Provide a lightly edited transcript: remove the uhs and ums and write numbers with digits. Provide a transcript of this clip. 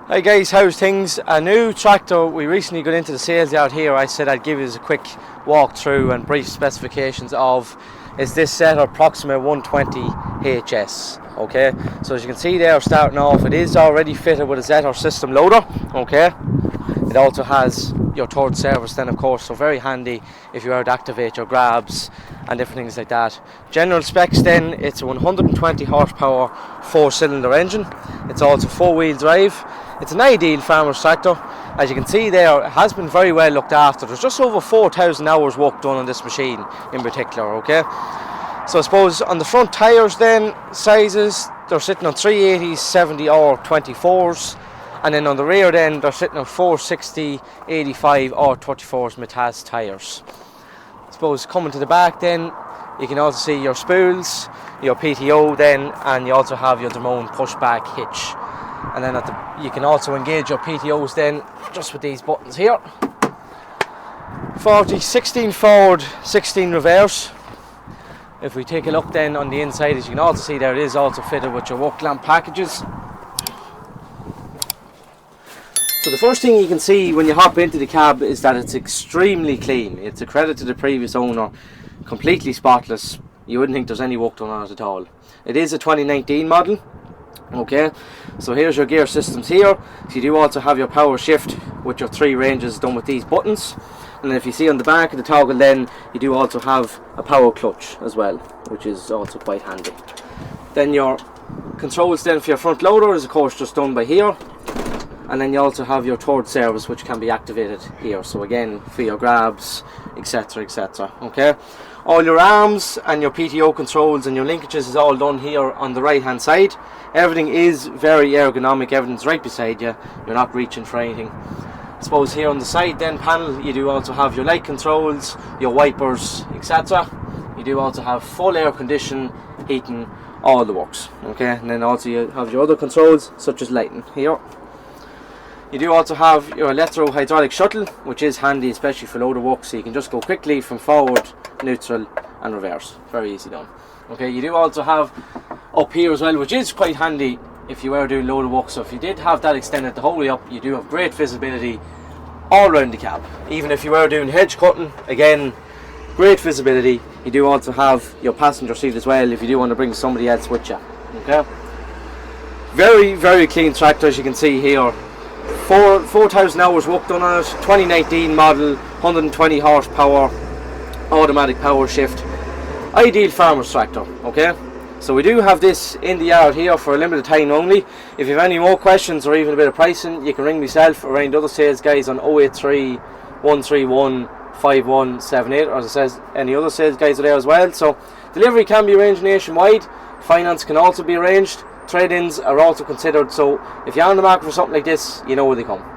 Hi guys, how's things? A new tractor. We recently got into the sales yard here. I said I'd give you a quick walk through and brief specifications of is this Zetor Proxima 120 HS. Okay, so as you can see there, starting off, it is already fitted with a Zetor system loader. Okay, it also has your third service then, of course, so very handy if you are to activate your grabs and different things like that. General specs then, it's a 120 horsepower 4-cylinder engine. It's also 4-wheel drive. It's an ideal farmer's tractor. As you can see there, it has been very well looked after. There's just over 4,000 hours work done on this machine in particular. Okay, so I suppose on the front tyres then, sizes, they're sitting on 380s, 70 or 24s, and then on the rear then they're sitting on 460, 85 or 24s Mataz tyres. I suppose coming to the back then, you can also see your spools, your PTO then, and you also have your Damone pushback hitch. And then you can also engage your PTOs then just with these buttons here. 16 forward, 16 reverse. If we take a look then on the inside, as you can also see there, it is also fitted with your work lamp packages. So the first thing you can see when you hop into the cab is that it's extremely clean. It's a credit to the previous owner, completely spotless. You wouldn't think there's any work done on it at all. It is a 2019 model. Okay, so here's your gear systems here. So you do also have your power shift with your 3 ranges done with these buttons. And then if you see on the back of the toggle then, you do also have a power clutch as well, which is also quite handy. Then your controls then for your front loader is of course just done by here. And then you also have your third service, which can be activated here. So again, for your grabs, etc, etc. Okay, all your arms and your PTO controls and your linkages is all done here on the right hand side. Everything is very ergonomic, everything's right beside you, you're not reaching for anything. I suppose here on the side then panel, you do also have your light controls, your wipers, etc. You do also have full air condition, heating, all the works. Okay, and then also you have your other controls such as lighting here. You do also have your electro hydraulic shuttle, which is handy especially for loader work, so you can just go quickly from forward, neutral and reverse. Very easy done. Okay, you do also have up here as well, which is quite handy if you were doing loader work. So if you did have that extended the whole way up, you do have great visibility all around the cab. Even if you were doing hedge cutting, again, great visibility. You do also have your passenger seat as well if you do want to bring somebody else with you. Okay, very, very clean tractor, as you can see here. 4,000 hours work done on it, 2019 model, 120 horsepower, automatic power shift, ideal farmer's tractor. Okay, so we do have this in the yard here for a limited time only. If you have any more questions or even a bit of pricing, you can ring myself or any other sales guys on 083 131 5178, or as it says, any other sales guys are there as well. So delivery can be arranged nationwide, finance can also be arranged. Trade-ins are also considered, so if you're on the market for something like this, you know where they come.